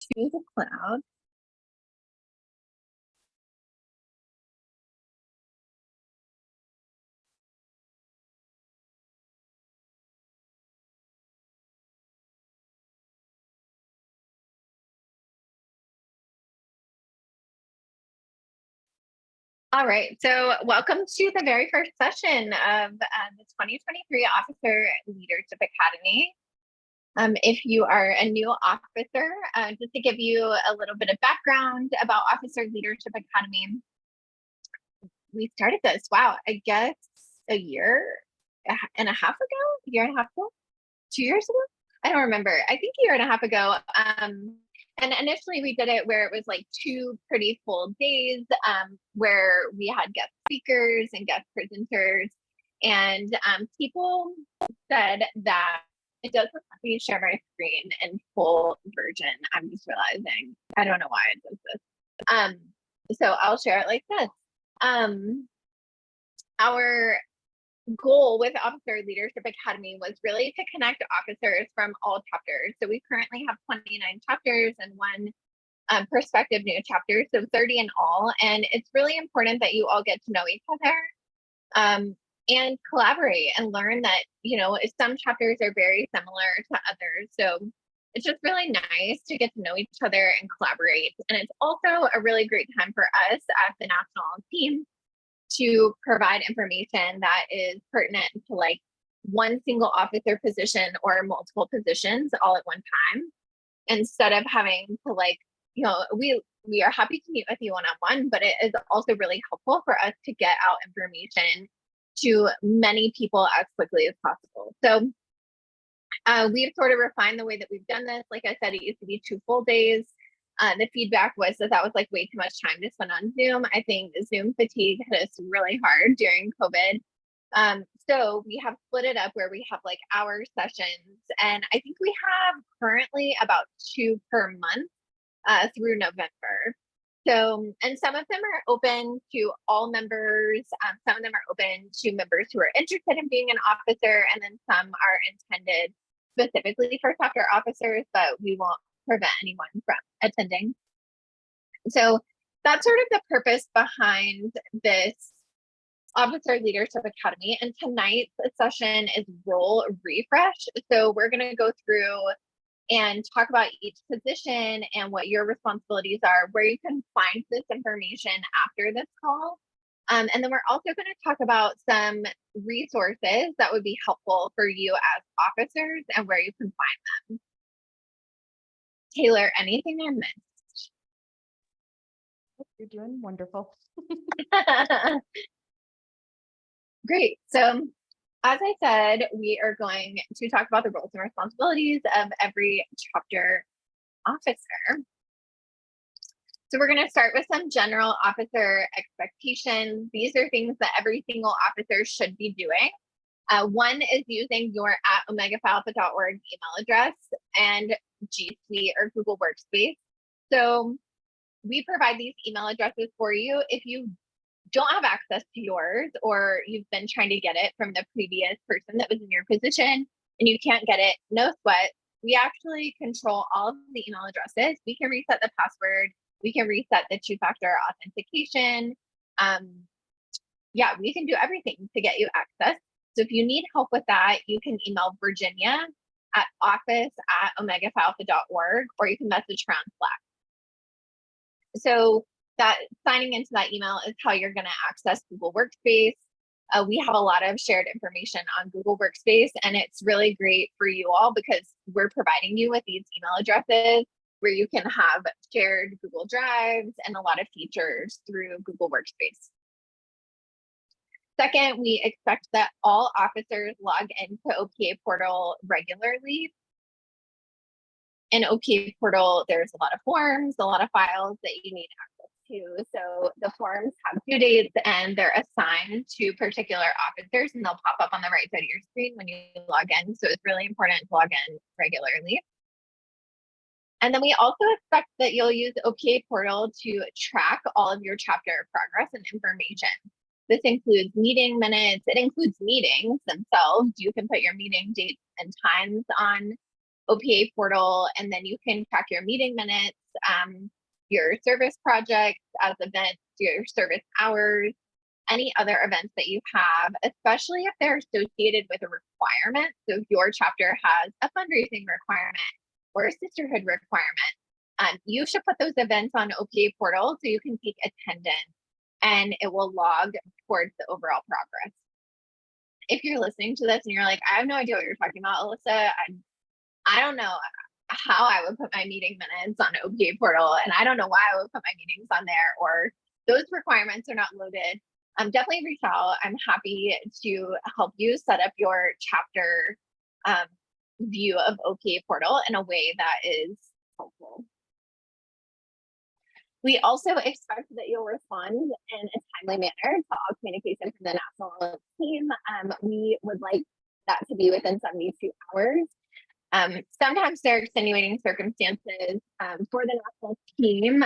to the cloud. All right, so welcome to the very first session of the 2023 Officer Leadership Academy. If you are a new officer, just to give you a little bit of background about Officer Leadership Academy, we started this, wow, I guess a year and a half ago, 2 years ago? I don't remember. I think a year and a half ago. And initially we did it where it was like 2 pretty full days, where we had guest speakers and guest presenters. And people said that it doesn't let me share my screen in full version. I'm just realizing. I don't know why it does this. So I'll share it like this. Our goal with Officer Leadership Academy was really to connect officers from all chapters. So we currently have 29 chapters and 1 prospective new chapter, so 30 in all. And it's really important that you all get to know each other and collaborate and learn that, some chapters are very similar to others. So it's just really nice to get to know each other and collaborate. And it's also a really great time for us as the national team to provide information that is pertinent to like one single officer position or multiple positions all at one time, instead of having to we are happy to meet with you one-on-one, but it is also really helpful for us to get out information to many people as quickly as possible. So we've sort of refined the way that we've done this. Like I said, it used to be 2 full days. The feedback was that was like way too much time to spend on Zoom. I think Zoom fatigue hit us really hard during COVID. So we have split it up where we have like hour sessions, and I think we have currently about 2 per month through November. So, and some of them are open to all members. Some of them are open to members who are interested in being an officer, and then some are intended specifically for chapter officers, but we won't prevent anyone from attending. So that's sort of the purpose behind this Officer Leadership Academy. And tonight's session is role refresh. So we're going to go through and talk about each position and what your responsibilities are, where you can find this information after this call. And then we're also going to talk about some resources that would be helpful for you as officers and where you can find them. Taylor, anything I missed? You're doing wonderful. Great. So as I said, we are going to talk about the roles and responsibilities of every chapter officer. So we're going to start with some general officer expectations. These are things that every single officer should be doing. One is using your @omegaphialpha.org email address and G Suite or Google Workspace. So we provide these email addresses for you. If you don't have access to yours, or you've been trying to get it from the previous person that was in your position and you can't get it, no sweat. We actually control all of the email addresses. We can reset the password. We can reset the 2-factor authentication. We can do everything to get you access. So if you need help with that, you can email Virginia at office@omegaphialpha.org, or you can message her on Slack. So that signing into that email is how you're going to access Google Workspace. We have a lot of shared information on Google Workspace, and it's really great for you all because we're providing you with these email addresses where you can have shared Google Drives and a lot of features through Google Workspace. Second, we expect that all officers log into OPA Portal regularly. In OPA Portal, there's a lot of forms, a lot of files that you need access to. So the forms have due dates and they're assigned to particular officers, and they'll pop up on the right side of your screen when you log in. So it's really important to log in regularly. And then we also expect that you'll use OPA Portal to track all of your chapter progress and information. This includes meeting minutes. It includes meetings themselves. You can put your meeting dates and times on OPA portal, and then you can track your meeting minutes, your service projects as events, your service hours, any other events that you have, especially if they're associated with a requirement. So if your chapter has a fundraising requirement or a sisterhood requirement, you should put those events on OPA portal so you can take attendance and it will log towards the overall progress. If you're listening to this and you're like, I have no idea what you're talking about, Alyssa, I don't know how I would put my meeting minutes on OPA portal, and I don't know why I would put my meetings on there, or those requirements are not loaded, definitely reach out. I'm happy to help you set up your chapter view of OPA portal in a way that is helpful. We also expect that you'll respond in a timely manner to all communication from the national team. We would like that to be within 72 hours. Sometimes there are extenuating circumstances for the national team.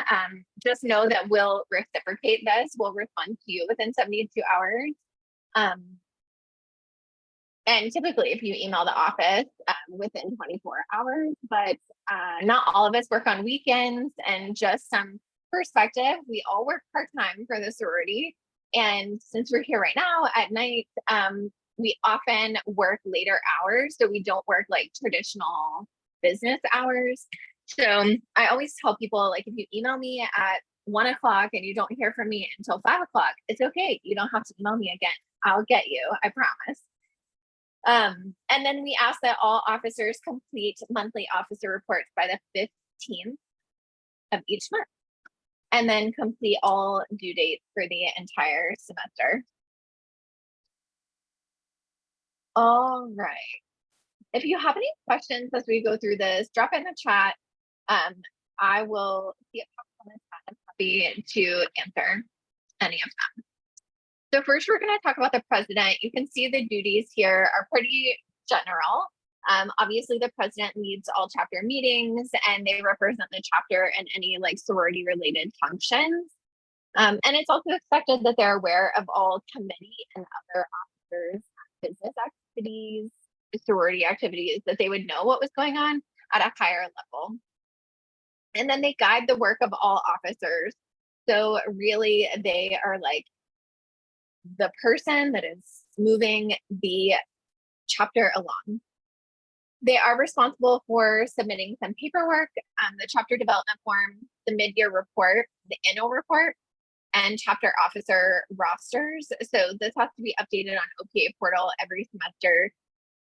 Just know that we'll reciprocate this. We'll respond to you within 72 hours. And typically, if you email the office within 24 hours, but not all of us work on weekends. And just some perspective, we all work part-time for the sorority. And since we're here right now at night, we often work later hours. So we don't work like traditional business hours. So I always tell people, like, if you email me at 1 o'clock and you don't hear from me until 5 o'clock, it's okay. You don't have to email me again. I'll get you, I promise. And then we ask that all officers complete monthly officer reports by the 15th of each month, and then complete all due dates for the entire semester. All right. If you have any questions as we go through this, drop it in the chat. I will see it pop on the chat. I'm happy to answer any of them. So first, we're going to talk about the president. You can see the duties here are pretty general. Obviously, the president leads all chapter meetings, and they represent the chapter in any like sorority related functions. And it's also expected that they're aware of all committee and other officers' business activities, sorority activities, that they would know what was going on at a higher level. And then they guide the work of all officers. So really, they are like the person that is moving the chapter along. They are responsible for submitting some paperwork, the chapter development form, the mid-year report, the annual report, and chapter officer rosters. So this has to be updated on OPA portal every semester.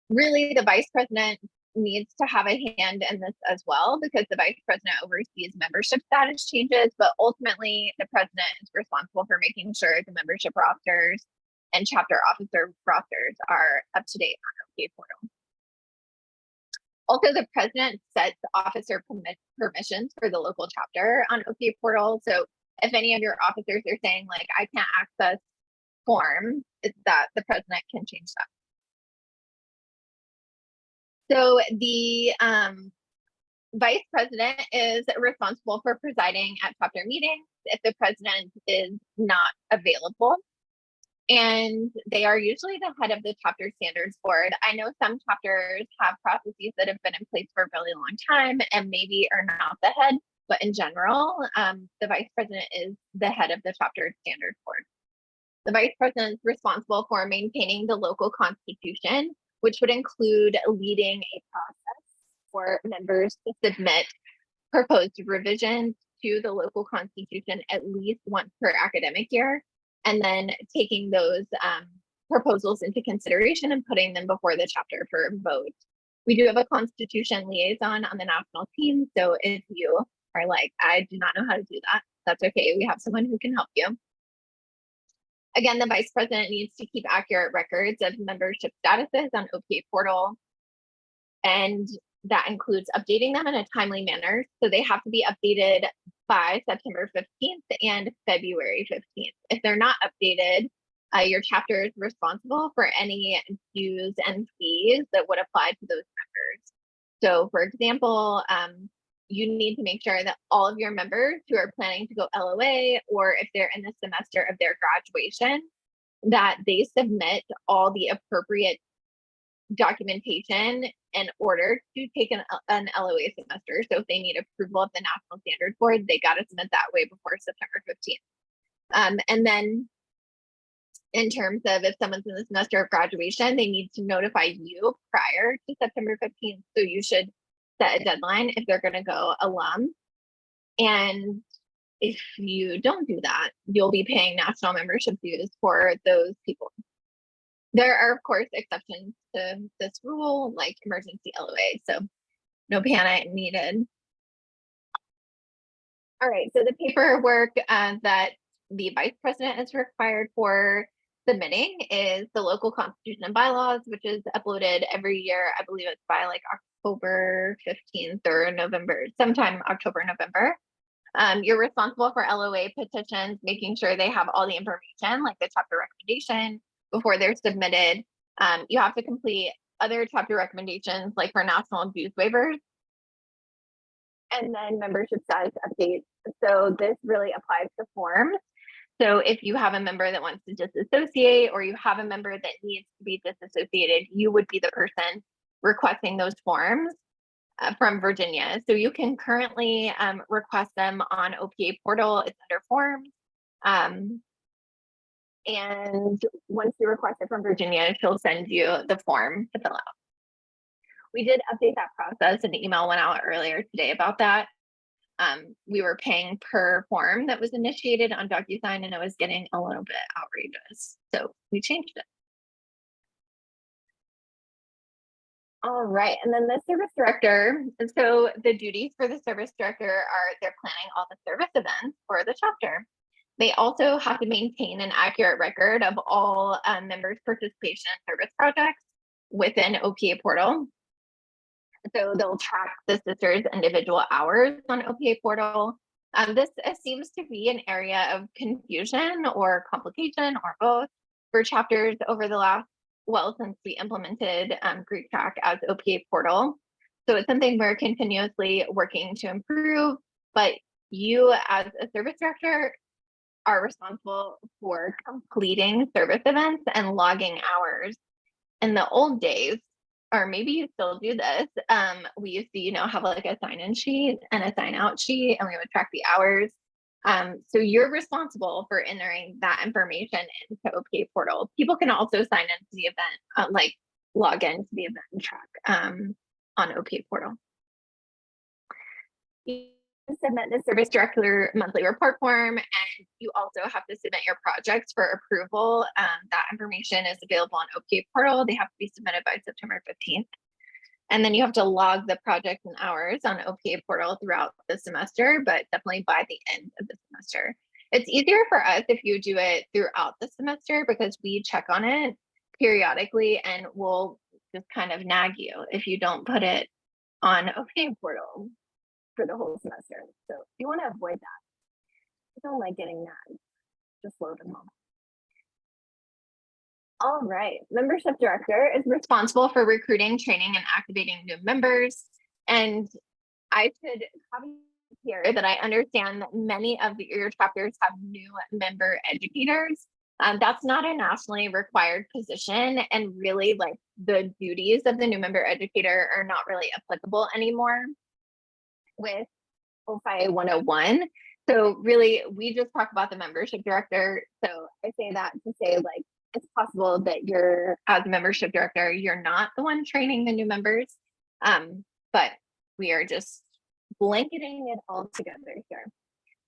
Really, the vice president needs to have a hand in this as well, because the vice president oversees membership status changes, but ultimately the president is responsible for making sure the membership rosters and chapter officer rosters are up to date on OPA portal. Also, the president sets officer permissions for the local chapter on OPA portal. So if any of your officers are saying like, I can't access forms, it's that the president can change that. So the vice president is responsible for presiding at chapter meetings if the president is not available. And they are usually the head of the chapter standards board. I know some chapters have processes that have been in place for a really long time and maybe are not the head, but in general, the vice president is the head of the chapter standards board. The vice president is responsible for maintaining the local constitution, which would include leading a process for members to submit proposed revisions to the local constitution at least once per academic year, and then taking those proposals into consideration and putting them before the chapter for a vote. We do have a constitution liaison on the national team, so if you are like, I do not know how to do that, that's okay. We have someone who can help you. Again, the vice president needs to keep accurate records of membership statuses on OPA portal, and that includes updating them in a timely manner. So they have to be updated by September 15th and February 15th. If they're not updated, your chapter is responsible for any dues and fees that would apply to those members. So for example, you need to make sure that all of your members who are planning to go LOA, or if they're in the semester of their graduation, that they submit all the appropriate documentation in order to take an LOA semester. So if they need approval of the National Standards Board, they got to submit that way before September 15th. And then in terms of if someone's in the semester of graduation, they need to notify you prior to September 15th. So you should set a deadline if they're going to go alum. And if you don't do that, you'll be paying national membership dues for those people. There are, of course, exceptions to this rule, like emergency LOA. So no panic needed. All right, so the paperwork that the vice president is required for submitting is the local constitution and bylaws, which is uploaded every year. I believe it's by like October 15th or November, sometime October, November. You're responsible for LOA petitions, making sure they have all the information, like the chapter recommendation, before they're submitted. You have to complete other chapter recommendations, like for national abuse waivers. And then membership status updates. So this really applies to forms. So if you have a member that wants to disassociate, or you have a member that needs to be disassociated, you would be the person requesting those forms from Virginia. So you can currently request them on OPA portal. It's under forms. And once you request it from Virginia, she'll send you the form to fill out. We did update that process. An email went out earlier today about that. We were paying per form that was initiated on DocuSign, and it was getting a little bit outrageous. So we changed it. All right, and then the service director. And so the duties for the service director are they're planning all the service events for the chapter. They also have to maintain an accurate record of all members' participation in service projects within OPA portal. So they'll track the sisters' individual hours on OPA portal. This seems to be an area of confusion or complication or both for chapters over the last, well, since we implemented Greek Track as OPA portal. So it's something we're continuously working to improve, but you as a service director are responsible for completing service events and logging hours. In the old days, or maybe you still do this, we used to, have like a sign-in sheet and a sign-out sheet, and we would track the hours. So you're responsible for entering that information into OPA portal. People can also sign into the event, like log into the event and track on OPA portal. You submit the service director monthly report form, and you also have to submit your projects for approval. That information is available on OPA portal. They have to be submitted by September 15th. And then you have to log the projects and hours on OPA portal throughout the semester, but definitely by the end of the semester. It's easier for us if you do it throughout the semester, because we check on it periodically and we'll just kind of nag you if you don't put it on OPA portal for the whole semester. So you want to avoid that. I don't like getting nagged. Just load them all. All right, membership director is responsible for recruiting, training, and activating new members. And I should caveat here that I understand that many of your chapters have new member educators. That's not a nationally required position, and really like the duties of the new member educator are not really applicable anymore with OFI 101. So really, we just talk about the membership director. So I say that to say, like, it's possible that you're, as a membership director, you're not the one training the new members, but we are just blanketing it all together here.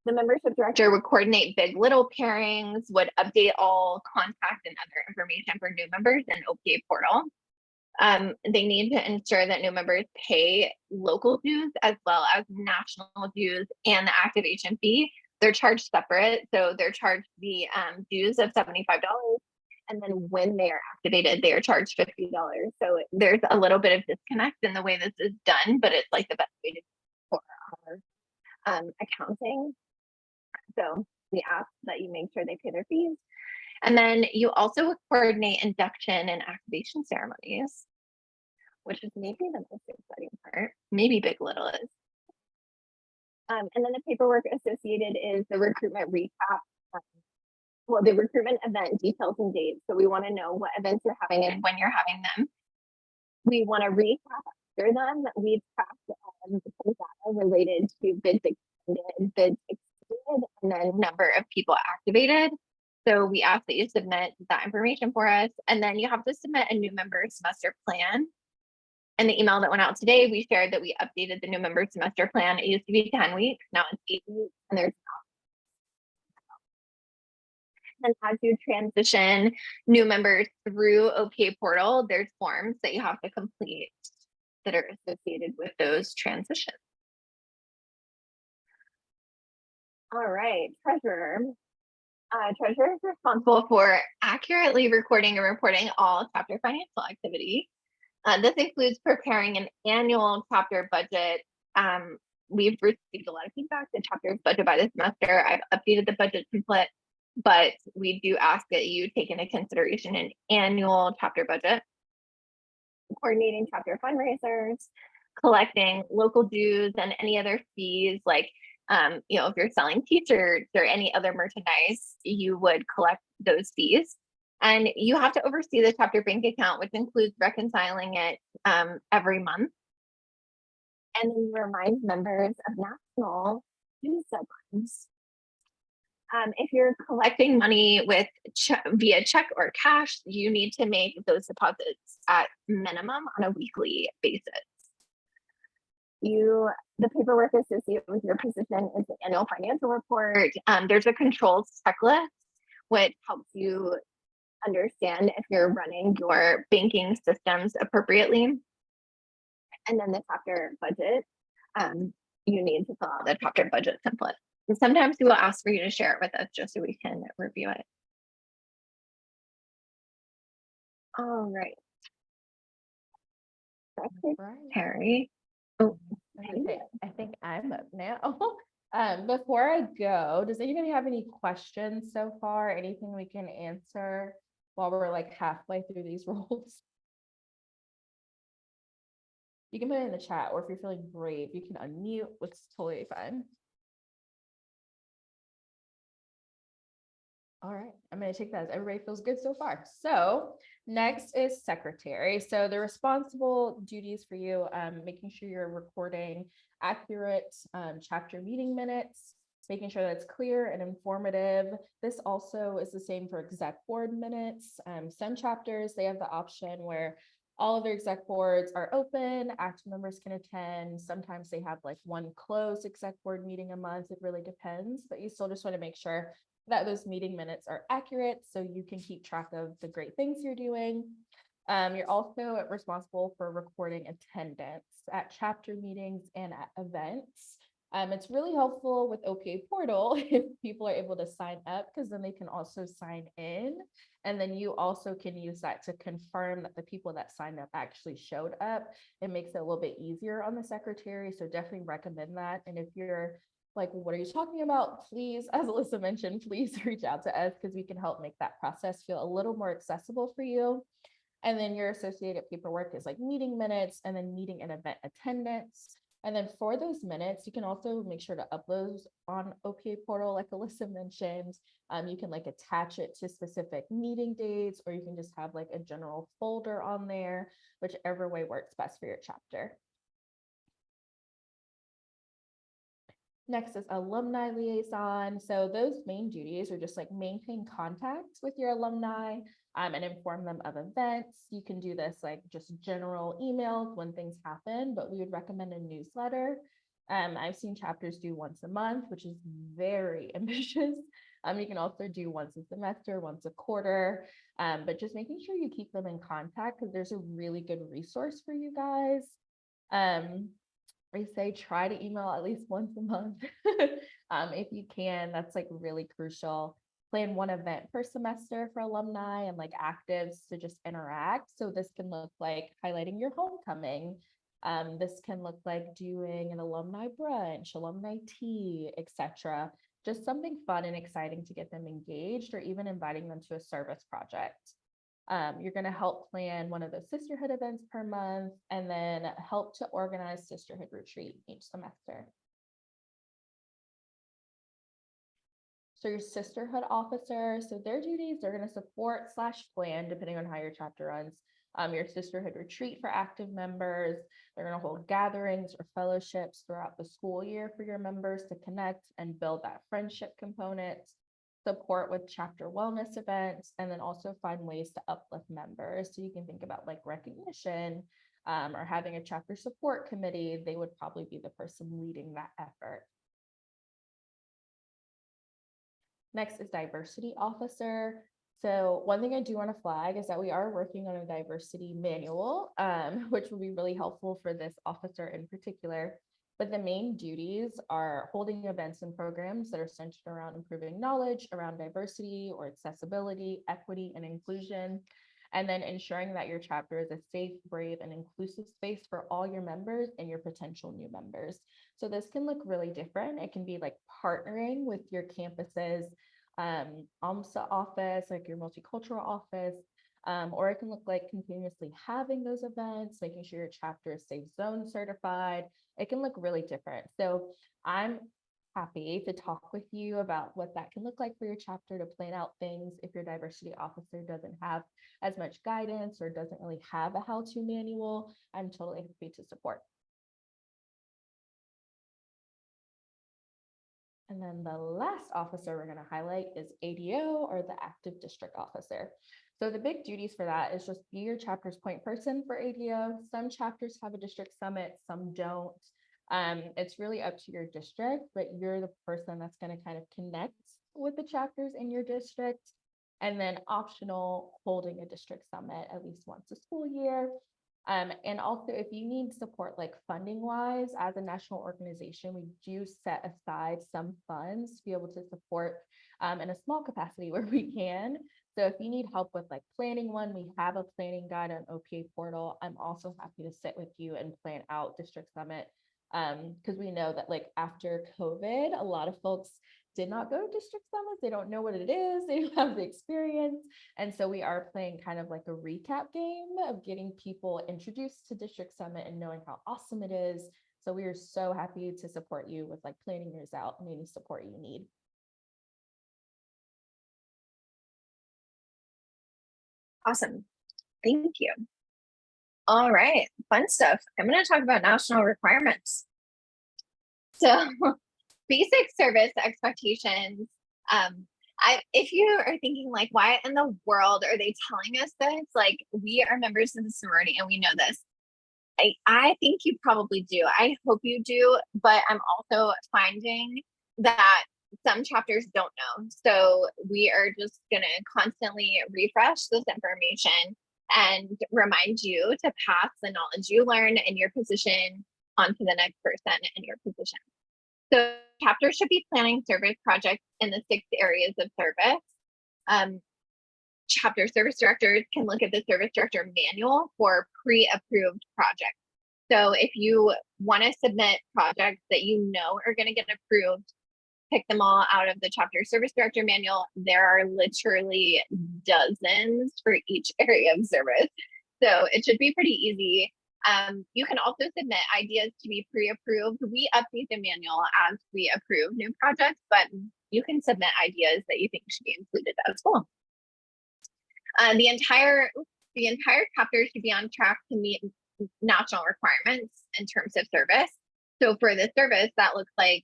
The membership director would coordinate big little pairings, would update all contact and other information for new members in OPA portal. They need to ensure that new members pay local dues as well as national dues and the activation fee. They're charged separate. So they're charged the dues of $75. And then when they are activated, they are charged $50. So there's a little bit of disconnect in the way this is done, but it's like the best way to for our accounting. So we ask that you make sure they pay their fees. And then you also coordinate induction and activation ceremonies, which is maybe the most exciting part. Maybe Big Little is. And then the paperwork associated is the recruitment recap. Well, the recruitment event details and dates. So we want to know what events you're having and when you're having them. we want to recap after them. We've tracked some data related to bids extended, bids exceeded, and then number of people activated. So we ask that you submit that information for us, and then you have to submit a new member semester plan. In the email that went out today, we shared that we updated the new member semester plan. It used to be 10 weeks, now it's 8 weeks, and there's and as you transition new members through OPA portal, there's forms that you have to complete that are associated with those transitions. All right, treasurer. Treasurer is responsible for accurately recording and reporting all chapter financial activity. This includes preparing an annual chapter budget. We've received a lot of feedback. The chapter's budget by the semester. I've updated the budget template, but we do ask that you take into consideration an annual chapter budget, coordinating chapter fundraisers, collecting local dues and any other fees like if you're selling t-shirts or any other merchandise, you would collect those fees. And you have to oversee the chapter bank account, which includes reconciling it every month. And then remind members of national dues deadlines. If you're collecting money with via check or cash, you need to make those deposits at minimum on a weekly basis. The paperwork associated with your position is the annual financial report. There's a controls checklist, which helps you understand if you're running your banking systems appropriately. And then the chapter budget, you need to fill out the chapter budget template. And sometimes we will ask for you to share it with us just so we can review it. All right. Terry. Oh, Okay, I think I'm up now. Before I go, does anybody have any questions so far? Anything we can answer while we're like halfway through these roles? You can put it in the chat, or if you're feeling brave, you can unmute, which is totally fine. All right, I'm going to take that as everybody feels good so far. So next is secretary. So the responsible duties for you, making sure you're recording accurate chapter meeting minutes, making sure that's clear and informative. This also is the same for exec board minutes. Some chapters, they have the option where all of their exec boards are open, active members can attend. Sometimes they have like one closed exec board meeting a month. It really depends, but you still just want to make sure that those meeting minutes are accurate so you can keep track of the great things you're doing. You're also responsible for recording attendance at chapter meetings and at events. It's really helpful with OPA portal if people are able to sign up, because then they can also sign in. And then you also can use that to confirm that the people that signed up actually showed up. It makes it a little bit easier on the secretary. So definitely recommend that. And if you're like, what are you talking about? Please, as Alyssa mentioned, please reach out to us because we can help make that process feel a little more accessible for you. And then your associated paperwork is like meeting minutes and then meeting and event attendance. And then for those minutes, you can also make sure to upload on OPA portal, like Alyssa mentioned. You can like attach it to specific meeting dates, or you can just have like a general folder on there, whichever way works best for your chapter. Next is alumni liaison. So those main duties are just like maintain contact with your alumni and inform them of events. You can do this like just general emails when things happen, but we would recommend a newsletter. I've seen chapters do once a month, which is very ambitious. You can also do once a semester, once a quarter, but just making sure you keep them in contact because there's a really good resource for you guys. I say try to email at least once a month if you can. That's like really crucial. Plan one event per semester for alumni and like actives to just interact. So this can look like highlighting your homecoming. This can look like doing an alumni brunch, alumni tea, etc. Just something fun and exciting to get them engaged, or even inviting them to a service project. You're going to help plan one of those sisterhood events per month, and then help to organize sisterhood retreat each semester. So your sisterhood officer, so their duties, they're going to support / plan, depending on how your chapter runs, your sisterhood retreat for active members. They're going to hold gatherings or fellowships throughout the school year for your members to connect and build that friendship component, support with chapter wellness events, and then also find ways to uplift members. So you can think about like recognition, or having a chapter support committee. They would probably be the person leading that effort. Next is diversity officer. So one thing I do want to flag is that we are working on a diversity manual, which will be really helpful for this officer in particular. But the main duties are holding events and programs that are centered around improving knowledge around diversity or accessibility, equity, and inclusion, and then ensuring that your chapter is a safe, brave, and inclusive space for all your members and your potential new members. So this can look really different. It can be like partnering with your campus's AMSA office, like your multicultural office, or it can look like continuously having those events, making sure your chapter is Safe Zone certified. It can look really different. So I'm happy to talk with you about what that can look like for your chapter to plan out things if your diversity officer doesn't have as much guidance or doesn't really have a how-to manual. I'm totally happy to support. And then the last officer we're going to highlight is ADO, or the active district officer. So the big duties for that is just be your chapter's point person for ADO. Some chapters have a district summit, some don't. It's really up to your district, but you're the person that's going to kind of connect with the chapters in your district. And then optional, holding a district summit at least once a school year. And also, if you need support, like funding wise, as a national organization, we do set aside some funds to be able to support in a small capacity where we can. So if you need help with like planning one, we have a planning guide on OPA portal. I'm also happy to sit with you and plan out district summit, because we know that like after COVID, a lot of folks did not go to district summits. They don't know what it is. They don't have the experience. And so we are playing kind of like a recap game of getting people introduced to district summit and knowing how awesome it is. So we are so happy to support you with like planning yours out and any support you need. Awesome. Thank you. All right, fun stuff. I'm going to talk about national requirements. So basic service expectations. If you are thinking like, why in the world are they telling us this? Like, we are members of the sorority and we know this. I think you probably do. I hope you do, but I'm also finding that some chapters don't know. So we are just going to constantly refresh this information and remind you to pass the knowledge you learn in your position onto the next person in your position. So chapters should be planning service projects in the 6 areas of service. Chapter service directors can look at the service director manual for pre-approved projects. So if you want to submit projects that you know are going to get approved, pick them all out of the chapter service director manual. There are literally dozens for each area of service. So it should be pretty easy. You can also submit ideas to be pre-approved. We update the manual as we approve new projects, but you can submit ideas that you think should be included as well. The entire chapter should be on track to meet national requirements in terms of service. So for the service, that looks like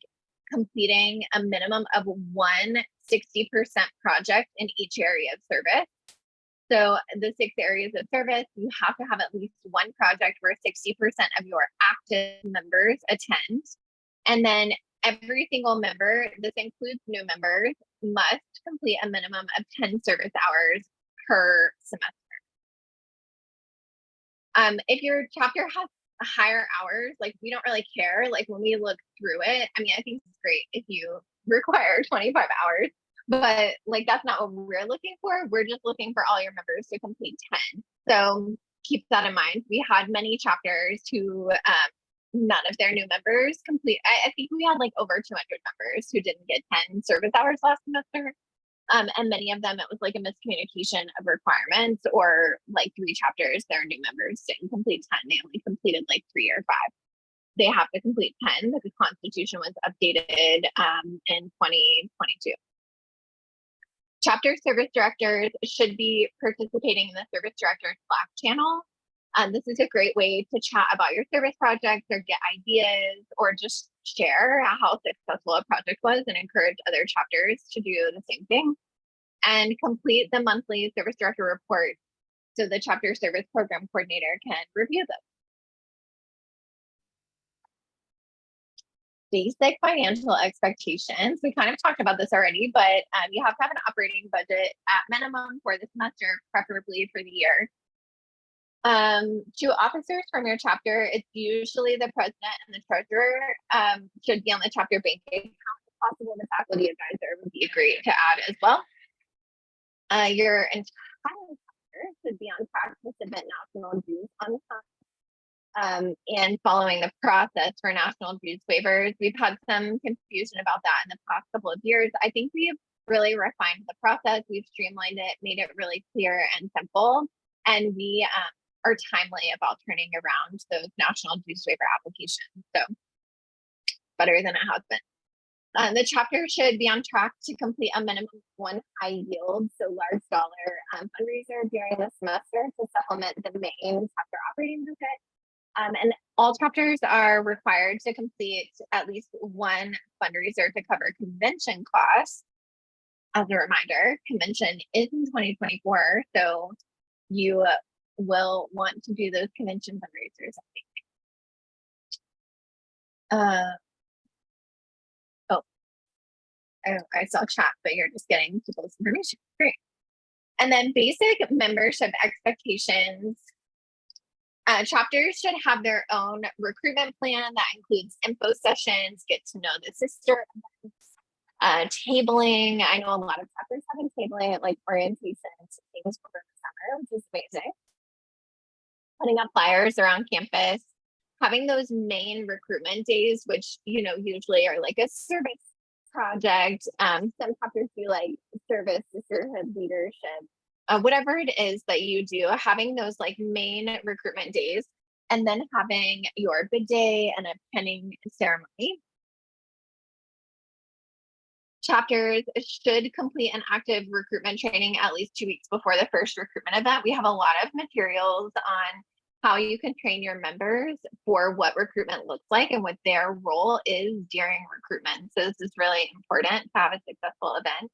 completing a minimum of 1 60% project in each area of service. So the 6 areas of service, you have to have at least one project where 60% of your active members attend. And then every single member, this includes new members, must complete a minimum of 10 service hours per semester. If your chapter has higher hours, like we don't really care. Like when we look through it, I mean, I think it's great if you require 25 hours, but like that's not what we're looking for. We're just looking for all your members to complete 10. So keep that in mind. We had many chapters who none of their new members complete. I think we had like over 200 members who didn't get 10 service hours last semester. And many of them, it was like a miscommunication of requirements, or like 3 chapters, their new members didn't complete 10. They only completed like 3 or 5. They have to complete 10. The Constitution was updated in 2022. Chapter service directors should be participating in the service director Slack channel. This is a great way to chat about your service projects or get ideas or just share how successful a project was and encourage other chapters to do the same thing. And complete the monthly service director report so the chapter service program coordinator can review them. Basic financial expectations. We kind of talked about this already, but you have to have an operating budget at minimum for the semester, preferably for the year. To officers from your chapter, it's usually the president and the treasurer should be on the chapter bank account. If possible, the faculty advisor would be great to add as well. Your entire chapter should be on track to submit national dues on time. And following the process for national dues waivers. We've had some confusion about that in the past couple of years. I think we have really refined the process. We've streamlined it, made it really clear and simple. And we are timely about turning around those national dues waiver applications. So better than it has been. The chapter should be on track to complete a minimum of one high yield, so large dollar fundraiser during the semester to supplement the main chapter operating budget. And all chapters are required to complete at least one fundraiser to cover convention costs. As a reminder, convention is in 2024, so you will want to do those convention fundraisers, I think. I saw chat, but you're just getting people's information. Great. And then basic membership expectations. Chapters should have their own recruitment plan that includes info sessions, get to know the sister events, tabling. I know a lot of chapters have been tabling, like orientations, things over the summer, which is amazing. Putting up flyers around campus, having those main recruitment days, which usually are like a service project. Some chapters do like service, sisterhood, leadership, whatever it is that you do, having those like main recruitment days, and then having your bid day and a penning ceremony. Chapters should complete an active recruitment training at least 2 weeks before the first recruitment event. We have a lot of materials on how you can train your members for what recruitment looks like and what their role is during recruitment. So this is really important to have a successful event.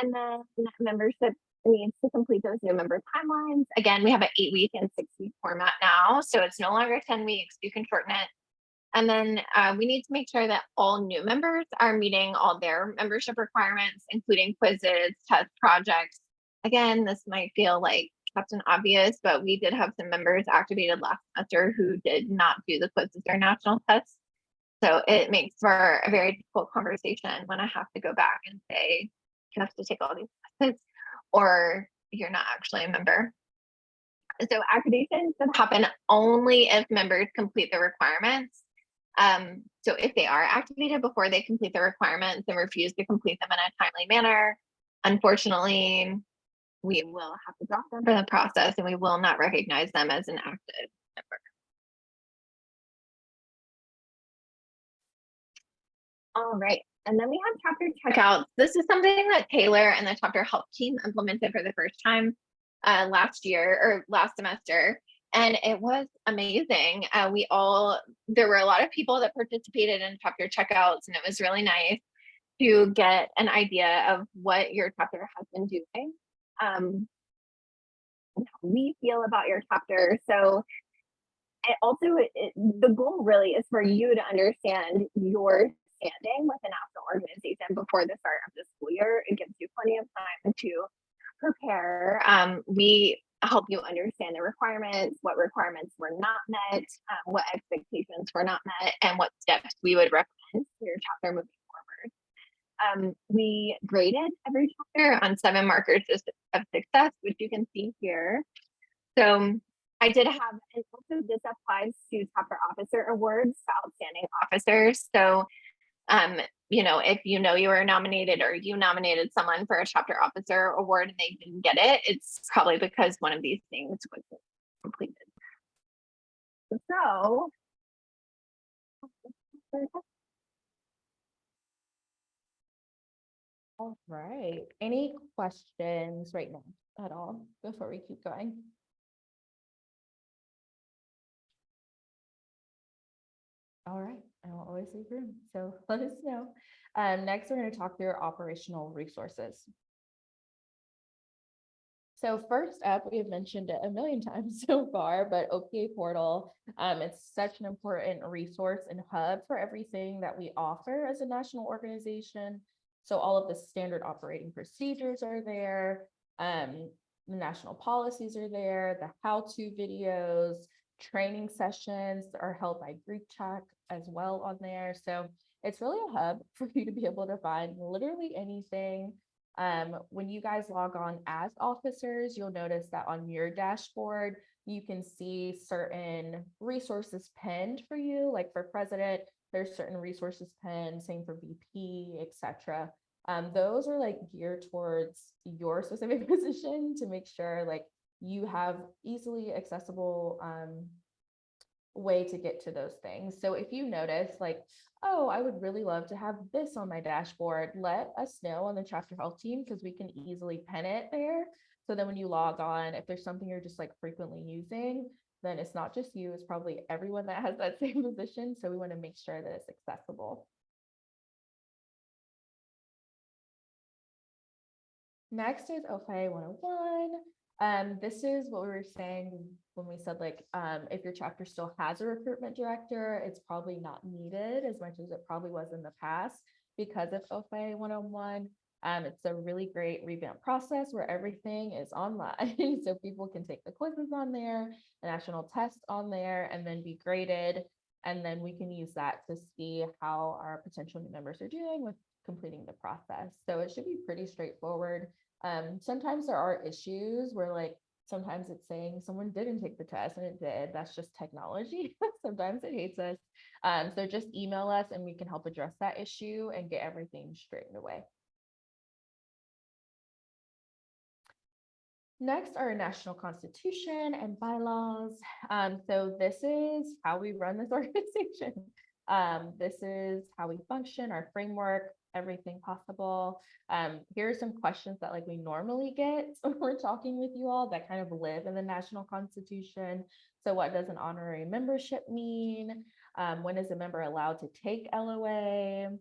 And then membership needs to complete those new member timelines. Again, we have an 8-week and 6-week format now, so it's no longer 10 weeks. You can shorten it. And then we need to make sure that all new members are meeting all their membership requirements, including quizzes, test projects. Again, this might feel like Captain Obvious, but we did have some members activated last semester who did not do the quizzes or national tests. So it makes for a very difficult conversation when I have to go back and say, you have to take all these classes or you're not actually a member. So activation should happen only if members complete the requirements. So if they are activated before they complete the requirements and refuse to complete them in a timely manner, unfortunately, we will have to drop them from the process and we will not recognize them as an active member. All right. And then we have chapter checkouts. This is something that Taylor and the chapter help team implemented for the first time last semester. And it was amazing. There were a lot of people that participated in chapter checkouts, and it was really nice to get an idea of what your chapter has been doing, and how we feel about your chapter. So the goal really is for you to understand your standing with the national organization before the start of the school year. It gives you plenty of time to prepare. We help you understand the requirements, what requirements were not met, what expectations were not met, and what steps we would recommend for your chapter moving forward. We graded every chapter on 7 markers of success, which you can see here. So I did have, and also this applies to chapter officer awards to outstanding officers. So if you were nominated or you nominated someone for a chapter officer award and they didn't get it, it's probably because one of these things wasn't completed. So All right. Any questions right now at all before we keep going? All right, I will always leave room, so let us know. Next, we're going to talk through our operational resources. So first up, we have mentioned it a million times so far, but OPA Portal, it's such an important resource and hub for everything that we offer as a national organization. So all of the standard operating procedures are there. The national policies are there, the how-to videos, training sessions are held by Group Chat as well on there. So it's really a hub for you to be able to find literally anything. When you guys log on as officers, you'll notice that on your dashboard, you can see certain resources pinned for you. Like for president, there's certain resources pinned, same for VP, etc. Those are like geared towards your specific position to make sure like you have easily accessible way to get to those things. So if you notice like, oh, I would really love to have this on my dashboard, let us know on the chapter health team because we can easily pin it there. So then when you log on, if there's something you're just like frequently using, then it's not just you, it's probably everyone that has that same position. So we want to make sure that it's accessible. Next is OFA 101. This is what we were saying when we said like, if your chapter still has a recruitment director, it's probably not needed as much as it probably was in the past because of OFA 101. It's a really great revamp process where everything is online. So people can take the quizzes on there, the national tests on there, and then be graded. And then we can use that to see how our potential new members are doing with completing the process. So it should be pretty straightforward. Sometimes there are issues where like sometimes it's saying someone didn't take the test and it did. That's just technology. Sometimes it hates us. So just email us and we can help address that issue and get everything straightened away. Next, our national constitution and bylaws. So this is how we run this organization. This is how we function, our framework, everything possible. Here are some questions that like we normally get when we're talking with you all that kind of live in the national constitution. So what does an honorary membership mean? When is a member allowed to take LOA?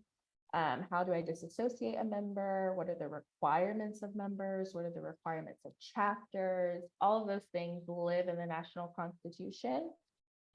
How do I disassociate a member? What are the requirements of members? What are the requirements of chapters? All of those things live in the national constitution.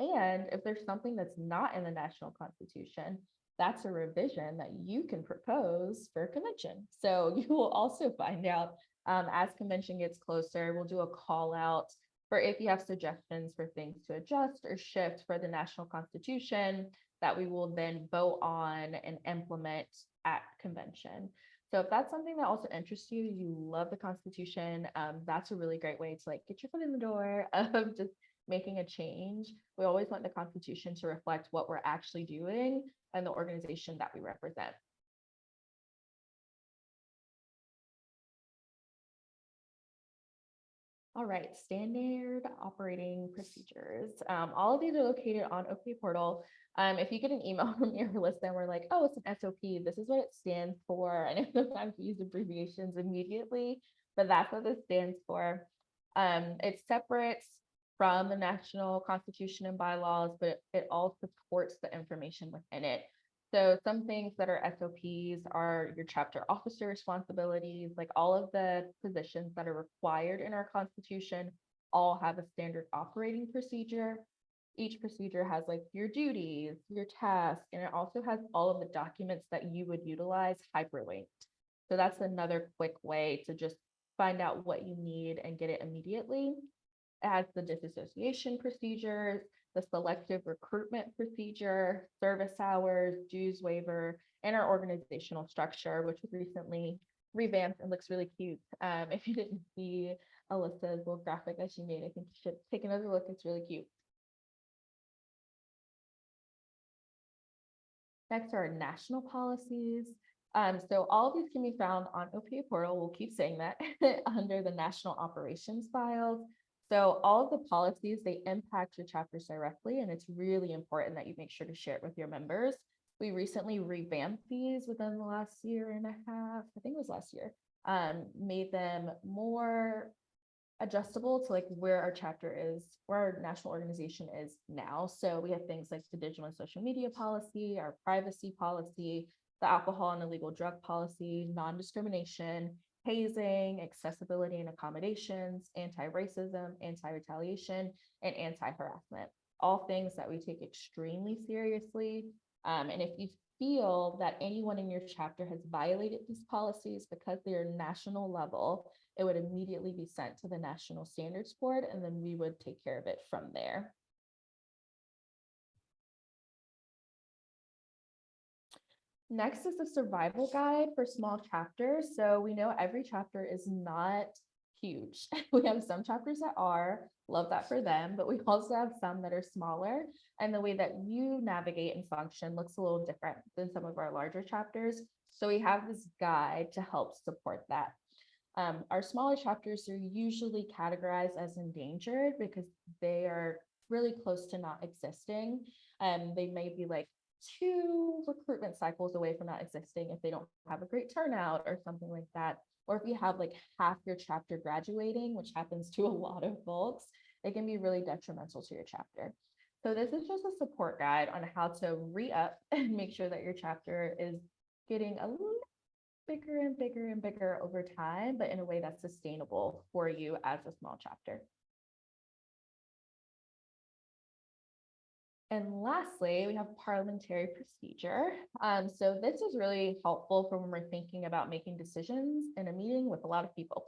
And if there's something that's not in the national constitution, that's a revision that you can propose for convention. So you will also find out as convention gets closer, we'll do a call out for if you have suggestions for things to adjust or shift for the national constitution that we will then vote on and implement at convention. So if that's something that also interests you, you love the Constitution, that's a really great way to like get your foot in the door of just making a change. We always want the Constitution to reflect what we're actually doing and the organization that we represent. All right, standard operating procedures. All of these are located on OPA Portal. If you get an email from your list and we're like, oh, it's an SOP, this is what it stands for. I know sometimes we use abbreviations immediately, but that's what this stands for. It's separate from the national constitution and bylaws, but it all supports the information within it. So some things that are SOPs are your chapter officer responsibilities, like all of the positions that are required in our constitution all have a standard operating procedure. Each procedure has like your duties, your tasks, and it also has all of the documents that you would utilize hyperlinked. So that's another quick way to just find out what you need and get it immediately. It has the disassociation procedures, the selective recruitment procedure, service hours, dues waiver, and our organizational structure, which was recently revamped and looks really cute. If you didn't see Alyssa's little graphic that she made, I think you should take another look. It's really cute. Next are national policies. So all of these can be found on OPA Portal. We'll keep saying that under the national operations files. So all of the policies, they impact your chapters directly, and it's really important that you make sure to share it with your members. We recently revamped these within the last year and a half, I think it was last year, made them more adjustable to like where our chapter is, where our national organization is now. So we have things like the digital and social media policy, our privacy policy, the alcohol and illegal drug policy, non-discrimination, hazing, accessibility and accommodations, anti-racism, anti-retaliation, and anti-harassment. All things that we take extremely seriously. And if you feel that anyone in your chapter has violated these policies because they're national level, it would immediately be sent to the National Standards Board, and then we would take care of it from there. Next is the survival guide for small chapters. So we know every chapter is not huge. We have some chapters that are, love that for them, but we also have some that are smaller. And the way that you navigate and function looks a little different than some of our larger chapters. So we have this guide to help support that. Our smaller chapters are usually categorized as endangered because they are really close to not existing. They may be like 2 recruitment cycles away from not existing if they don't have a great turnout or something like that. Or if you have like half your chapter graduating, which happens to a lot of folks, it can be really detrimental to your chapter. So this is just a support guide on how to re-up and make sure that your chapter is getting a little bigger and bigger and bigger over time, but in a way that's sustainable for you as a small chapter. And lastly, we have parliamentary procedure. So this is really helpful for when we're thinking about making decisions in a meeting with a lot of people.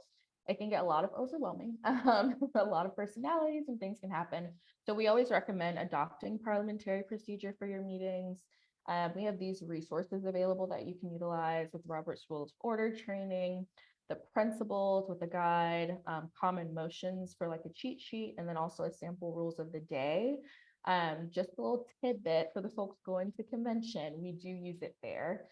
It can get a lot of overwhelming, a lot of personalities and things can happen. So we always recommend adopting parliamentary procedure for your meetings. We have these resources available that you can utilize with Robert's Rules of Order training, the principles with a guide, common motions for like a cheat sheet, and then also a sample rules of the day. Just a little tidbit for the folks going to convention, we do use it there.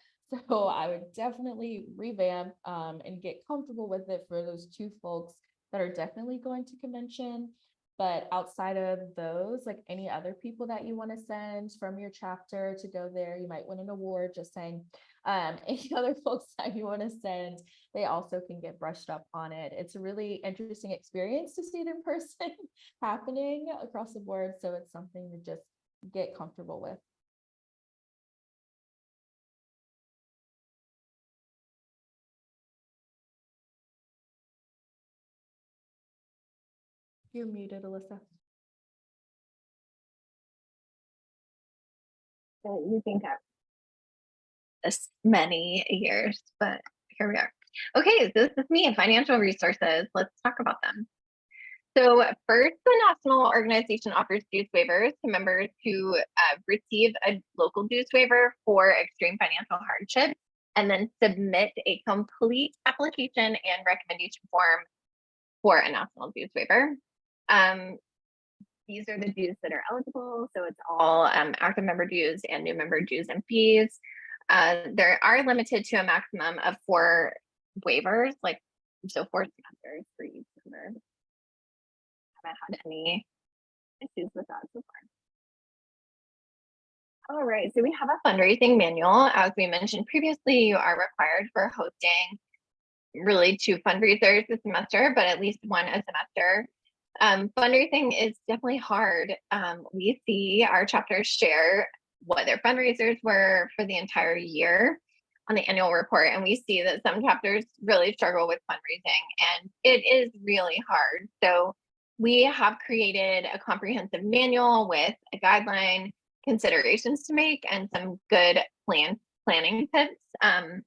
So I would definitely revamp and get comfortable with it for those 2 folks that are definitely going to convention. But outside of those, like any other people that you want to send from your chapter to go there, you might win an award, just saying. Any other folks that you want to send, they also can get brushed up on it. It's a really interesting experience to see it in person happening across the board. So it's something to just get comfortable with. You're muted, Alyssa. You think that this many years, but here we are. Okay, so this is me, financial resources. Let's talk about them. So first, the National Organization offers dues waivers to members who receive a local dues waiver for extreme financial hardship, and then submit a complete application and recommendation form for a national dues waiver. These are the dues that are eligible. So it's all active member dues and new member dues and fees. There are limited to a maximum of 4 waivers, like so 4 semesters for each member. Haven't had any issues with that so far. All right, so we have a fundraising manual. As we mentioned previously, you are required for hosting really 2 fundraisers a semester, but at least 1 a semester. Fundraising is definitely hard. We see our chapters share what their fundraisers were for the entire year on the annual report, and we see that some chapters really struggle with fundraising, and it is really hard. So we have created a comprehensive manual with a guideline, considerations to make, and some good planning tips, and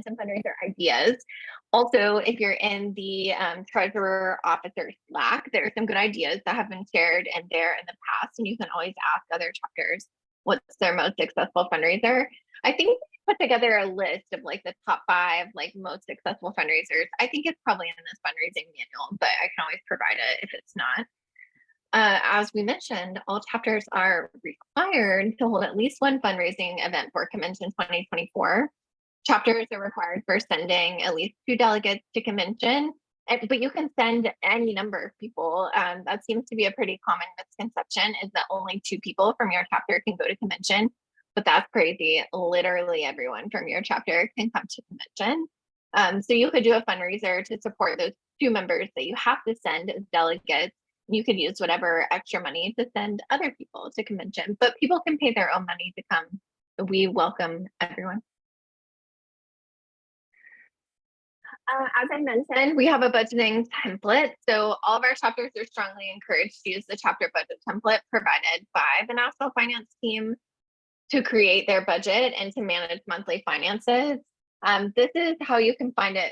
some fundraiser ideas. Also, if you're in the treasurer officer Slack, there are some good ideas that have been shared in there in the past, and you can always ask other chapters what's their most successful fundraiser. I think we put together a list of like the top 5 like most successful fundraisers. I think it's probably in this fundraising manual, but I can always provide it if it's not. As we mentioned, all chapters are required to hold at least 1 fundraising event for Convention 2024. Chapters are required for sending at least 2 delegates to convention, but you can send any number of people. That seems to be a pretty common misconception, is that only 2 people from your chapter can go to convention. but that's crazy. Literally everyone from your chapter can come to convention. So you could do a fundraiser to support those 2 members that you have to send as delegates. You could use whatever extra money to send other people to convention, but people can pay their own money to come. We welcome everyone. As I mentioned, we have a budgeting template. So all of our chapters are strongly encouraged to use the chapter budget template provided by the National Finance Team to create their budget and to manage monthly finances. This is how you can find it.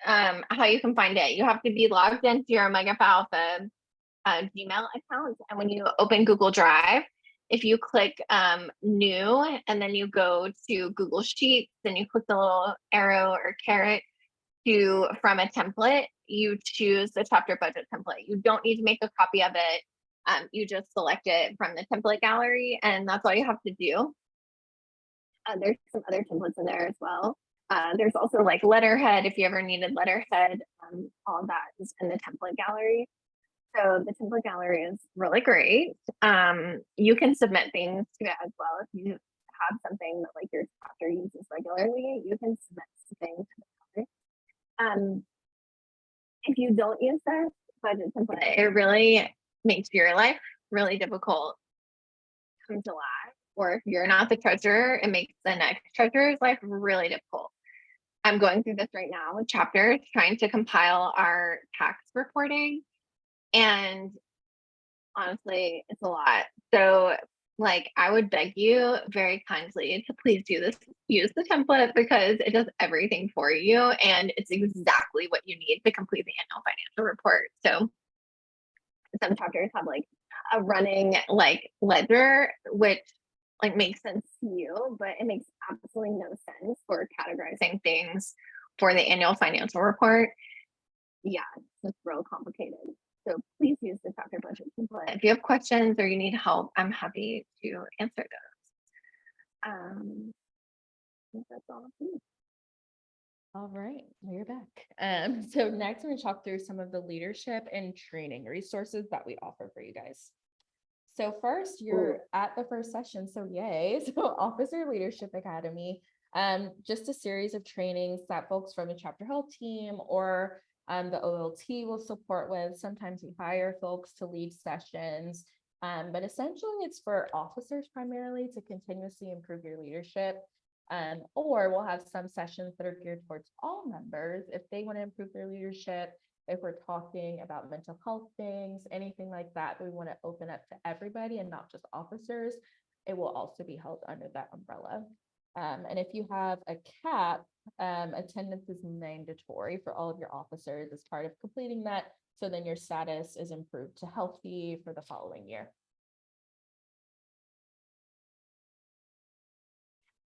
How you can find it. You have to be logged into your Omega Phi Alpha Gmail account, and when you open Google Drive, if you click new and then you go to Google Sheets, then you click the little arrow or caret to from a template, you choose the chapter budget template. You don't need to make a copy of it. You just select it from the template gallery, and that's all you have to do. There's some other templates in there as well. There's also like letterhead, if you ever needed letterhead, all that is in the template gallery. So the template gallery is really great. You can submit things to it as well. If you have something that like your chapter uses regularly, you can submit things to the gallery. If you don't use this budget template, it really makes your life really difficult come July. Or if you're not the treasurer, it makes the next treasurer's life really difficult. I'm going through this right now with chapters, trying to compile our tax reporting. And honestly, it's a lot. So like I would beg you very kindly to please use the template, because it does everything for you and it's exactly what you need to complete the annual financial report. So some chapters have like a running like ledger, which like makes sense to you, but it makes absolutely no sense for categorizing things for the annual financial report. Yeah, it's real complicated. So please use the chapter budget template. If you have questions or you need help, I'm happy to answer those. I think that's all. All right, we're back. So next I'm going to talk through some of the leadership and training resources that we offer for you guys. So first, you're at the first session, so yay. So Officer Leadership Academy, just a series of trainings that folks from the chapter health team or the OLT will support with. Sometimes we hire folks to lead sessions, but essentially it's for officers primarily to continuously improve your leadership. Or we'll have some sessions that are geared towards all members if they want to improve their leadership. If we're talking about mental health things, anything like that, we want to open up to everybody and not just officers, it will also be held under that umbrella. And if you have a CAP, attendance is mandatory for all of your officers as part of completing that. So then your status is improved to healthy for the following year.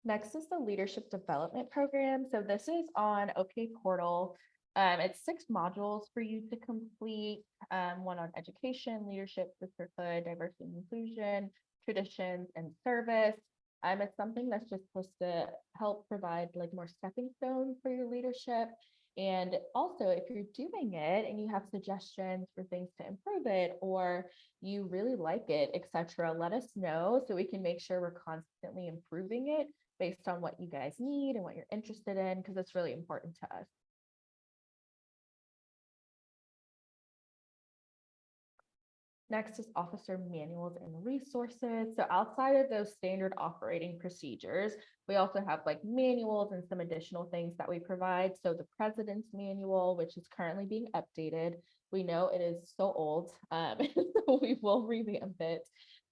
Next is the leadership development program. So this is on OPA portal. It's 6 modules for you to complete, one on education, leadership, sisterhood, diversity and inclusion, traditions, and service. It's something that's just supposed to help provide like more stepping stones for your leadership. And also, if you're doing it and you have suggestions for things to improve it, or you really like it, etc., let us know so we can make sure we're constantly improving it based on what you guys need and what you're interested in, because it's really important to us. Next is officer manuals and resources. So outside of those standard operating procedures, we also have like manuals and some additional things that we provide. So the president's manual, which is currently being updated. We know it is so old, so we will revamp it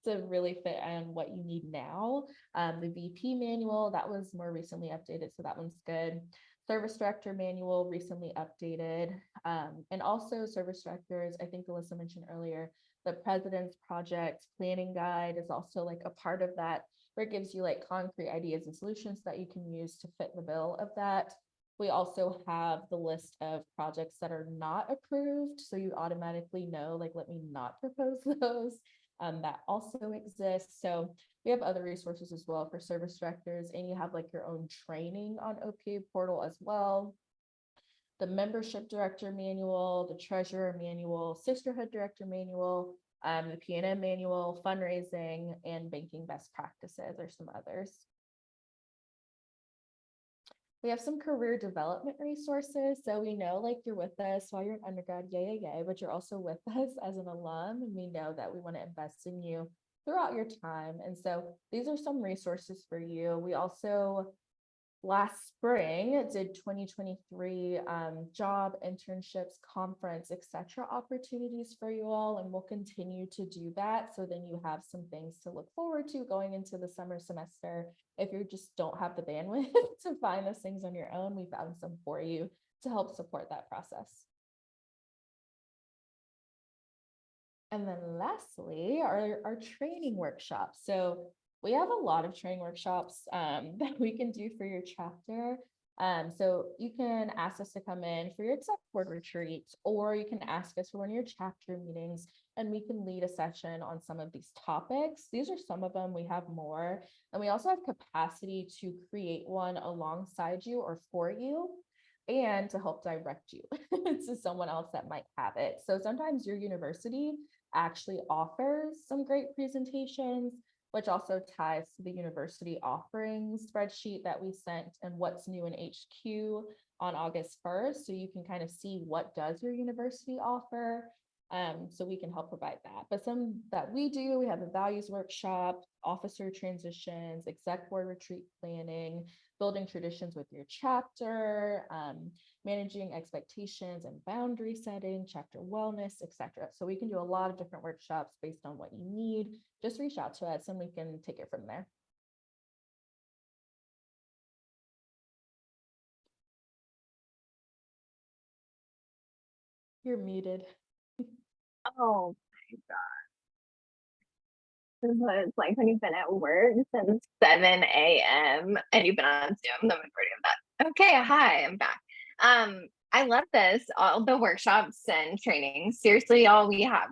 to really fit on what you need now. The VP manual, that was more recently updated, so that one's good. Service director manual, recently updated. And also service directors, I think Alyssa mentioned earlier, the President's Project Planning Guide is also like a part of that, where it gives you like concrete ideas and solutions that you can use to fit the bill of that. We also have the list of projects that are not approved, so you automatically know, like, let me not propose those. That also exists. So we have other resources as well for service directors, and you have like your own training on OPA portal as well. The membership director manual, the treasurer manual, sisterhood director manual, The P&M manual, fundraising, and banking best practices are some others. We have some career development resources. So we know like you're with us while you're an undergrad, yay, but you're also with us as an alum. And we know that we want to invest in you throughout your time. And so these are some resources for you. We also last spring did 2023 job internships, conference, etc. opportunities for you all, and we'll continue to do that. So then you have some things to look forward to going into the summer semester. If you just don't have the bandwidth to find those things on your own, we found some for you to help support that process. And then lastly, our training workshops. So we have a lot of training workshops that we can do for your chapter. So you can ask us to come in for your exec board retreat, or you can ask us for one of your chapter meetings, and we can lead a session on some of these topics. These are some of them. We have more, and we also have capacity to create one alongside you or for you, and to help direct you to someone else that might have it. So sometimes your university actually offers some great presentations, which also ties to the university offerings spreadsheet that we sent and what's new in HQ on August 1st. So you can kind of see what does your university offer. So we can help provide that. But some that we do, we have a values workshop, officer transitions, exec board retreat planning, building traditions with your chapter, managing expectations and boundary setting, chapter wellness, etc. So we can do a lot of different workshops based on what you need. Just reach out to us and we can take it from there. You're muted. Oh my God. This is what it's like when you've been at work since 7 a.m. and you've been on Zoom the majority of that. Okay, hi, I'm back. I love this, all the workshops and trainings. Seriously, y'all, we have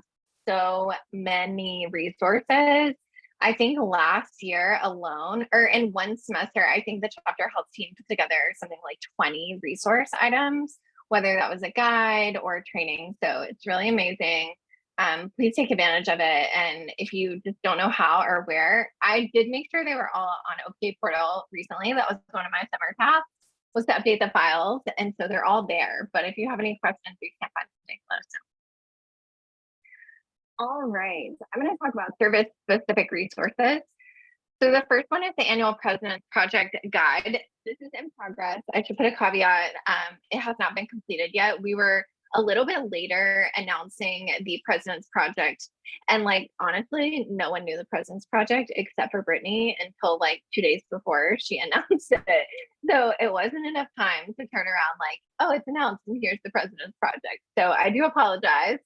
so many resources. I think last year alone, or in one semester, I think the chapter health team put together something like 20 resource items, whether that was a guide or training. So it's really amazing. Please take advantage of it. And if you just don't know how or where, I did make sure they were all on OK Portal recently. That was one of my summer tasks, was to update the files. And so they're all there. But if you have any questions, you can't find something, let us know. All right. I'm going to talk about service specific resources. So the first one is the annual President's Project Guide. This is in progress. I should put a caveat. It has not been completed yet. We were a little bit later announcing the President's Project. And like, honestly, no one knew the President's Project except for Brittany until like 2 days before she announced it. So it wasn't enough time to turn around like, oh, it's announced and here's the President's Project. So I do apologize.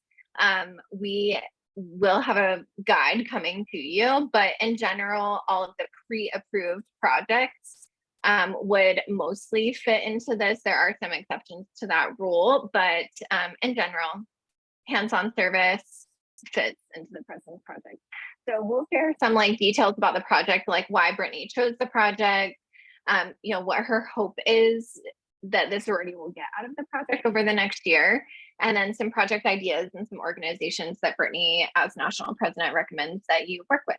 We will have a guide coming to you, but in general, all of the pre-approved projects would mostly fit into this. There are some exceptions to that rule, but in general, hands-on service fits into the President's Project. So we'll share some like details about the project, like why Brittany chose the project, what her hope is that this sorority will get out of the project over the next year, and then some project ideas and some organizations that Brittany, as national president, recommends that you work with.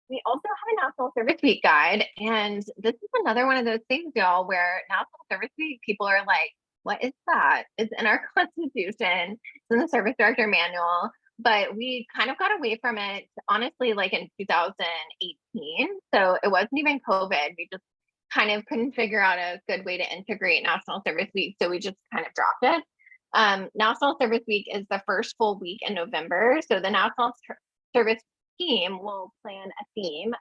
We also have a National Service Week guide, and this is another one of those things, y'all, where National Service Week, people are like, what is that? It's in our Constitution, it's in the Service Director Manual, but we kind of got away from it, honestly, like in 2018. So it wasn't even COVID. We just kind of couldn't figure out a good way to integrate National Service Week, so we just kind of dropped it. National Service Week is the first full week in November, so the National Service team will plan a theme.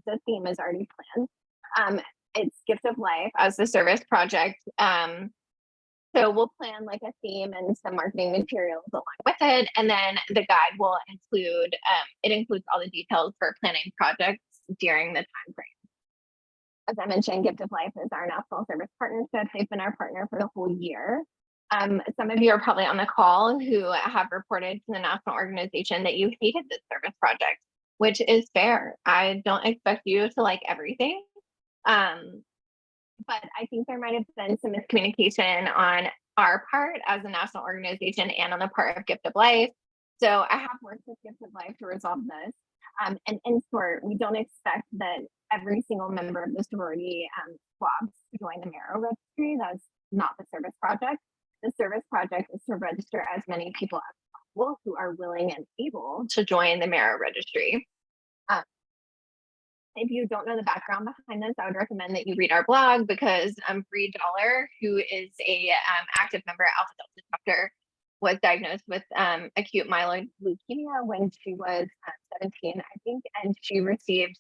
The theme is already planned. It's Gift of Life as the service project. So we'll plan like a theme and some marketing materials along with it. And then the guide will include, it includes all the details for planning projects during the time frame. As I mentioned, Gift of Life is our national service partnership. They've been our partner for the whole year. Some of you are probably on the call who have reported to the national organization that you hated this service project, which is fair. I don't expect you to like everything. But I think there might have been some miscommunication on our part as a national organization and on the part of Gift of Life. So I have worked with Gift of Life to resolve this. And in short, we don't expect that every single member of the sorority squads to join the Marrow Registry. That's not the service project. The service project is to register as many people as possible who are willing and able to join the Marrow Registry. Um, if you don't know the background behind this, I would recommend that you read our blog because Bree Dollar, who is a active member at Alpha Delta chapter, was diagnosed with acute myeloid leukemia when she was 17, I think, and she received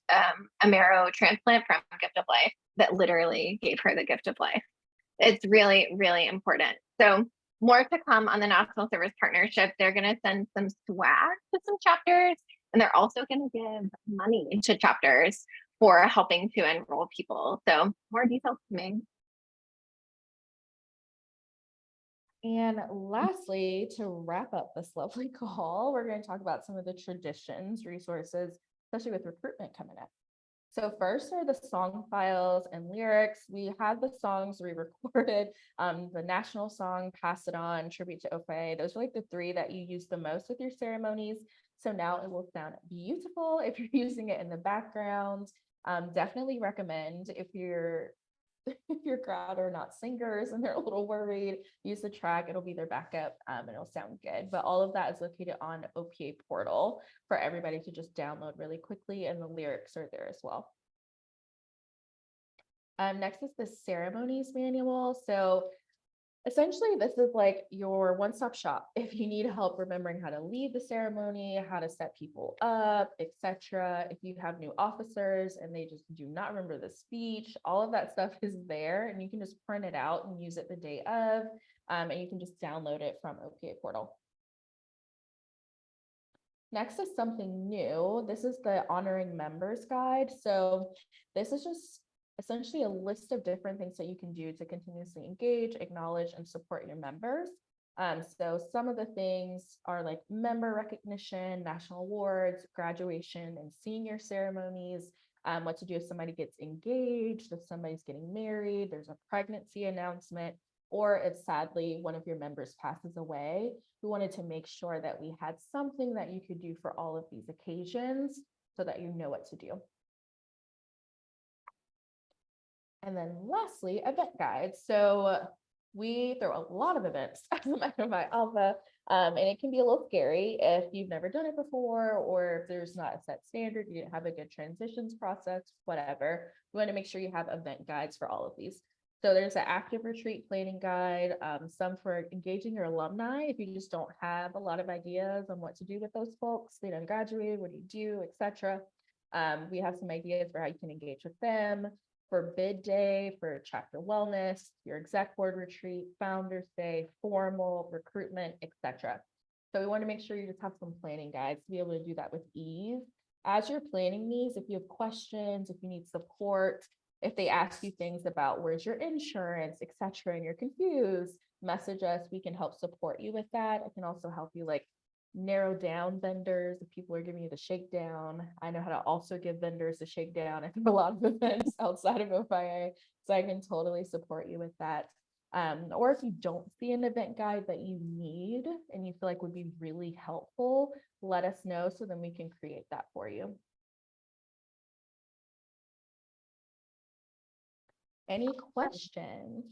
a marrow transplant from Gift of Life that literally gave her the gift of life. It's really, really important. So more to come on the National Service Partnership. They're going to send some swag to some chapters, and they're also going to give money to chapters for helping to enroll people. So more details coming. And lastly, to wrap up this lovely call, we're going to talk about some of the traditions, resources, especially with recruitment coming up. So first are the song files and lyrics. We had the songs re-recorded, the national song, Pass It On, Tribute to Ofe. Those are like the three that you use the most with your ceremonies. So now it will sound beautiful if you're using it in the background. Definitely recommend if your crowd are not singers and they're a little worried, use the track. It'll be their backup and it'll sound good. But all of that is located on OPA portal for everybody to just download really quickly, and the lyrics are there as well. Next is the ceremonies manual. So essentially, this is like your one-stop shop. If you need help remembering how to lead the ceremony, how to set people up, etc. If you have new officers and they just do not remember the speech, all of that stuff is there, and you can just print it out and use it the day of, and you can just download it from OPA portal. Next is something new. This is the honoring members guide. So this is just essentially a list of different things that you can do to continuously engage, acknowledge, and support your members. So some of the things are like member recognition, national awards, graduation and senior ceremonies, what to do if somebody gets engaged, if somebody's getting married, there's a pregnancy announcement, or if sadly one of your members passes away. We wanted to make sure that we had something that you could do for all of these occasions so that you know what to do. And then lastly, event guides. So we throw a lot of events as a member of Alpha, and it can be a little scary if you've never done it before, or if there's not a set standard, you didn't have a good transitions process, whatever. We want to make sure you have event guides for all of these. So there's an active retreat planning guide, some for engaging your alumni if you just don't have a lot of ideas on what to do with those folks. They done graduated, what do you do, etc. We have some ideas for how you can engage with them, for bid day, for chapter wellness, your exec board retreat, founders day, formal recruitment, etc. So we want to make sure you just have some planning guides to be able to do that with ease. As you're planning these, if you have questions, if you need support, if they ask you things about where's your insurance, etc., and you're confused, message us. We can help support you with that. I can also help you like narrow down vendors if people are giving you the shakedown. I know how to also give vendors the shakedown at a lot of events outside of OPIA, so I can totally support you with that. Or if you don't see an event guide that you need and you feel like would be really helpful, let us know so then we can create that for you. Any questions?